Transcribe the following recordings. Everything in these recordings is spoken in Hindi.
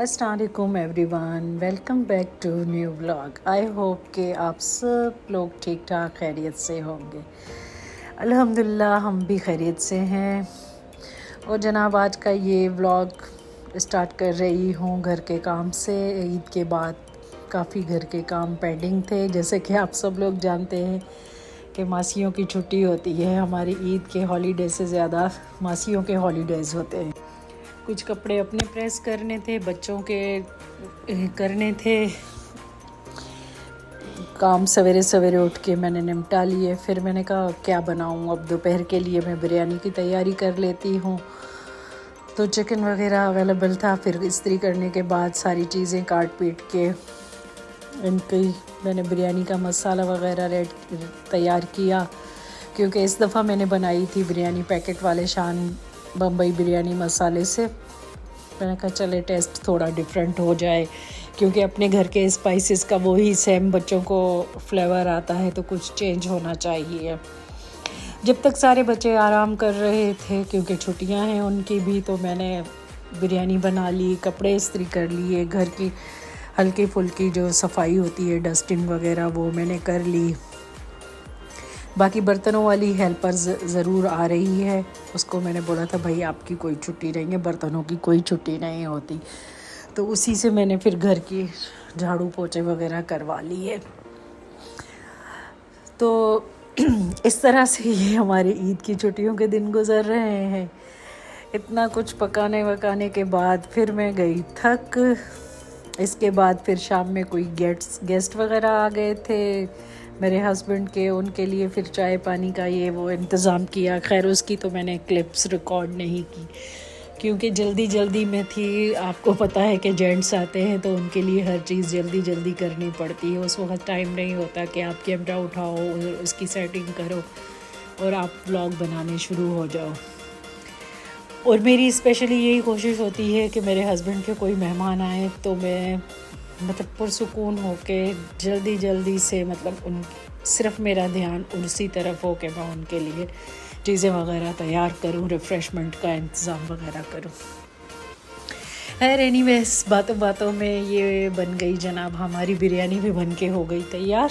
अस्सलाम वालेकुम everyone, welcome back to new vlog. I hope कि आप सब लोग ठीक ठाक खैरियत से होंगे। अल्हम्दुलिल्लाह हम भी खैरियत से हैं। और जनाब आज का ये व्लॉग स्टार्ट कर रही हूँ घर के काम से। ईद के बाद काफ़ी घर के काम पेंडिंग थे। जैसे कि आप सब लोग जानते हैं कि मासियों की छुट्टी होती है। हमारी ईद के हॉलीडे से ज़्यादा मासियों के हॉलीडेज़ होते हैं। कुछ कपड़े अपने प्रेस करने थे, बच्चों के करने थे। काम सवेरे सवेरे उठ के मैंने निपटा लिए। फिर मैंने कहा क्या बनाऊं, अब दोपहर के लिए मैं बिरयानी की तैयारी कर लेती हूं। तो चिकन वगैरह अवेलेबल था। फिर इस्त्री करने के बाद सारी चीज़ें काट पीट के इनकी मैंने बिरयानी का मसाला वगैरह तैयार किया, क्योंकि इस दफ़ा मैंने बनाई थी बिरयानी पैकेट वाले शान बम्बई बिरयानी मसाले से। मैंने कहा चले टेस्ट थोड़ा डिफरेंट हो जाए, क्योंकि अपने घर के स्पाइसेस का वही सेम बच्चों को फ्लेवर आता है, तो कुछ चेंज होना चाहिए। जब तक सारे बच्चे आराम कर रहे थे, क्योंकि छुट्टियां हैं उनकी भी, तो मैंने बिरयानी बना ली, कपड़े इस्त्री कर लिए, घर की हल्की फुल्की जो सफाई होती है डस्टिंग वगैरह वो मैंने कर ली। बाकी बर्तनों वाली हेल्पर ज़रूर आ रही है, उसको मैंने बोला था भाई आपकी कोई छुट्टी नहीं है, बर्तनों की कोई छुट्टी नहीं होती। तो उसी से मैंने फिर घर की झाड़ू पोछे वगैरह करवा लिए। तो इस तरह से ये हमारे ईद की छुट्टियों के दिन गुजर रहे हैं। इतना कुछ पकाने वकाने के बाद फिर मैं गई थक। इसके बाद फिर शाम में कोई गेस्ट वगैरह आ गए थे मेरे हस्बैंड के, उनके लिए फिर चाय पानी का ये वो इंतज़ाम किया। खैर उसकी तो मैंने क्लिप्स रिकॉर्ड नहीं की, क्योंकि जल्दी में थी। आपको पता है कि जेंट्स आते हैं तो उनके लिए हर चीज़ जल्दी करनी पड़ती है। उस वक्त टाइम नहीं होता कि आप कैमरा उठाओ और उसकी सेटिंग करो और आप व्लॉग बनाने शुरू हो जाओ। और मेरी स्पेशली यही कोशिश होती है कि मेरे हस्बैंड के कोई मेहमान आए तो मैं मतलब पुरसुकून हो के जल्दी से उन सिर्फ मेरा ध्यान उसी तरफ हो कि मैं उनके लिए चीज़ें वगैरह तैयार करूं, रिफ़्रेशमेंट का इंतज़ाम वगैरह करूं। खैर एनीवेज, बातों में ये बन गई जनाब, हमारी बिरयानी भी बन के हो गई तैयार।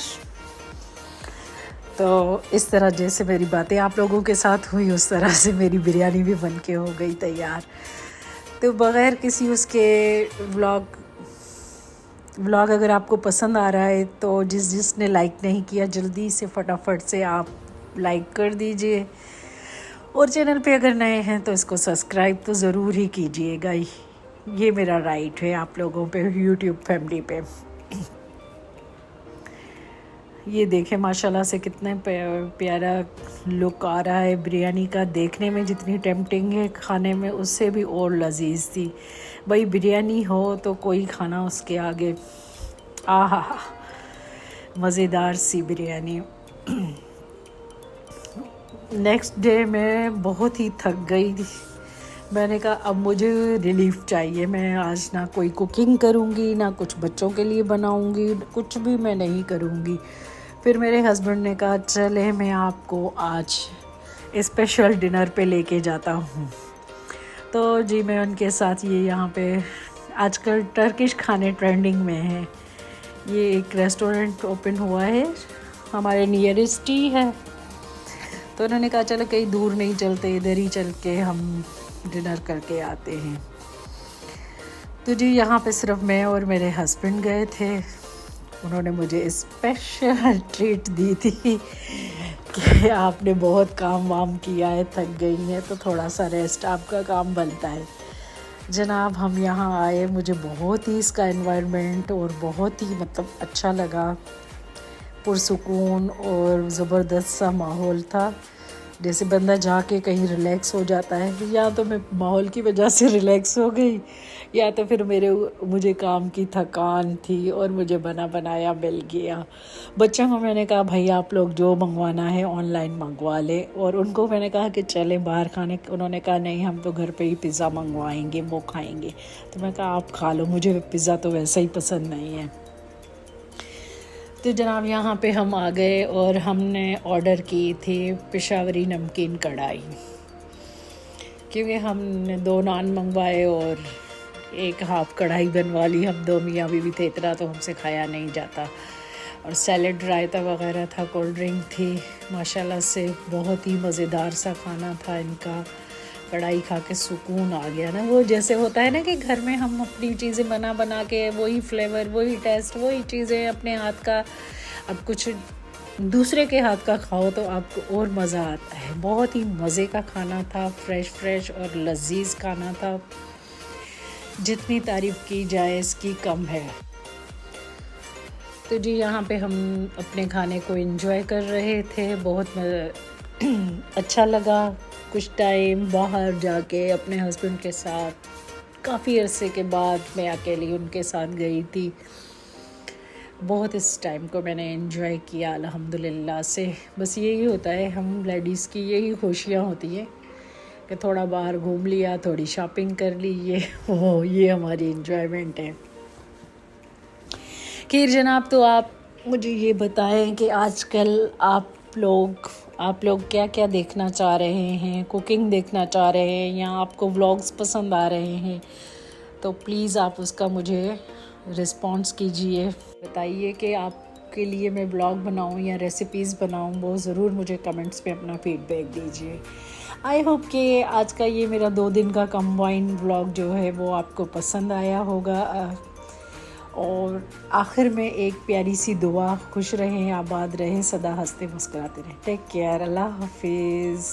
तो इस तरह जैसे मेरी बातें आप लोगों के साथ हुई, उस तरह से मेरी बिरयानी भी बन के हो गई तैयार। तो बग़ैर किसी उसके व्लॉग अगर आपको पसंद आ रहा है तो जिसने लाइक नहीं किया जल्दी से फटाफट से आप लाइक कर दीजिए। और चैनल पे अगर नए हैं तो इसको सब्सक्राइब तो ज़रूर ही कीजिएगा। ये मेरा राइट है आप लोगों पे, यूट्यूब फैमिली पे। ये देखें माशाल्लाह से कितने प्यारा लुक आ रहा है बिरयानी का। देखने में जितनी टेम्पटिंग है, खाने में उससे भी और लजीज थी। भाई बिरयानी हो तो कोई खाना उसके आगे, आहा मज़ेदार सी बिरयानी। नेक्स्ट डे मैं बहुत ही थक गई थी। मैंने कहा अब मुझे रिलीफ चाहिए। मैं आज ना कोई कुकिंग करूँगी, ना कुछ बच्चों के लिए बनाऊँगी, कुछ भी मैं नहीं करूँगी। फिर मेरे हस्बैंड ने कहा चले मैं आपको आज स्पेशल डिनर पे लेके जाता हूँ। तो जी मैं उनके साथ ये यहाँ पे आजकल टर्किश खाने ट्रेंडिंग में है। ये एक रेस्टोरेंट ओपन हुआ है, हमारे नियरेस्ट ही है। तो उन्होंने कहा चलो कहीं दूर नहीं चलते, इधर ही चल के हम डिनर करके आते हैं। तो जी यहाँ पे सिर्फ मैं और मेरे हस्बैंड गए थे। उन्होंने मुझे स्पेशल ट्रीट दी थी कि आपने बहुत काम वाम किया है, थक गई हैं, तो थोड़ा सा रेस्ट आपका काम बनता है। जनाब हम यहाँ आए, मुझे बहुत ही इसका एनवायरनमेंट और बहुत ही अच्छा लगा। पुरसुकून और ज़बरदस्त सा माहौल था, जैसे बंदा जाके कहीं रिलैक्स हो जाता है। या तो मैं माहौल की वजह से रिलैक्स हो गई, या तो फिर मुझे काम की थकान थी और मुझे बना बनाया मिल गया। बच्चों को मैंने कहा भाई आप लोग जो मंगवाना है ऑनलाइन मंगवा ले, और उनको मैंने कहा कि चले बाहर खाने। उन्होंने कहा नहीं हम तो घर पे ही पिज़्ज़ा मंगवाएंगे, वो खाएंगे। तो मैं कहा आप खा लो, मुझे पिज़्ज़ा तो वैसे ही पसंद नहीं है। तो जनाब यहाँ पे हम आ गए और हमने ऑर्डर की थी पेशावरी नमकीन कढ़ाई, क्योंकि हमने 2 नान मंगवाए और एक हाफ कढ़ाई बनवा ली, हम दो मियाँ बीवी थे, इतना तो हमसे खाया नहीं जाता। और सैलेड, रायता वगैरह था, कोल्ड ड्रिंक थी। माशाल्लाह से बहुत ही मज़ेदार सा खाना था इनका। कढ़ाई खा के सुकून आ गया ना, वो जैसे होता है ना कि घर में हम अपनी चीज़ें बना के वही फ्लेवर, वही टेस्ट, वही चीज़ें अपने हाथ का, अब कुछ दूसरे के हाथ का खाओ तो आपको और मज़ा आता है। बहुत ही मज़े का खाना था, फ्रेश और लजीज खाना था। जितनी तारीफ़ की जाए इसकी कम है। तो जी यहाँ पे हम अपने खाने को एंजॉय कर रहे थे। बहुत अच्छा लगा। कुछ टाइम बाहर जाके अपने हस्बैंड के साथ, काफ़ी अरसे के बाद मैं अकेली उनके साथ गई थी। बहुत इस टाइम को मैंने एंजॉय किया अल्हम्दुलिल्लाह से। बस यही होता है, हम लेडीज़ की यही खुशियाँ होती हैं कि थोड़ा बाहर घूम लिया, थोड़ी शॉपिंग कर ली, ये हमारी एंजॉयमेंट है। खैर जनाब, तो आप मुझे ये बताएं कि आजकल आप लोग क्या क्या देखना चाह रहे हैं, कुकिंग देखना चाह रहे हैं या आपको व्लॉग्स पसंद आ रहे हैं, तो प्लीज़ आप उसका मुझे रिस्पॉन्स कीजिए। बताइए कि आपके लिए मैं व्लॉग बनाऊं या रेसिपीज़ बनाऊं, वो ज़रूर मुझे कमेंट्स में अपना फीडबैक दीजिए। आई होप कि आज का ये मेरा 2 दिन का कंबाइन व्लॉग जो है वो आपको पसंद आया होगा। और आखिर में एक प्यारी सी दुआ, खुश रहें, आबाद रहें, सदा हंसते मुस्कुराते रहें। टेक केयर, अल्लाह हाफिज़।